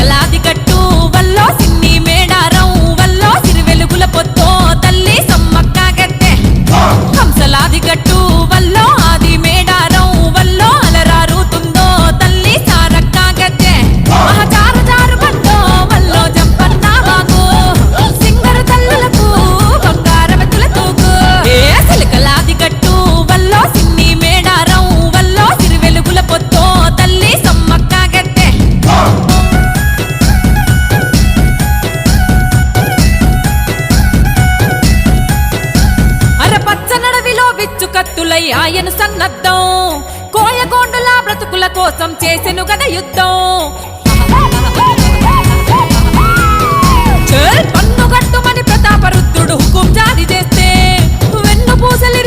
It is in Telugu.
చిలకలాది గట్టు వల్లో సిన్ని మేడారం వల్లో సిరివెలుగుల పొత్తో తల్లి సమ్మక్క గద్దె హంసలాది గట్టు వల్లో ఆది మేడారం వల్లో అలరారుతుందో తల్లి సారక్క గద్దె మహచారు జారు బండో వల్లో జంపన్న వాగు సింగరు తల్లులకు బంగారమెత్తుల తూగు ఏ చిలకలాది గట్టు వల్లో సిన్ని మేడారం వల్లో సిరివెలుగుల పొత్తో తల్లి సమ్మక్క గద్దె అరపచ్చనడవిలో విచ్చు కత్తులై ఆయను సన్నద్ధం కోయగోండుల బ్రతుకుల కోసం చేసెను గద యుద్ధం పన్నుగట్టుమని ప్రతాపరుద్రుడు హుకుం జారీ చేస్తే వెన్ను పూసలి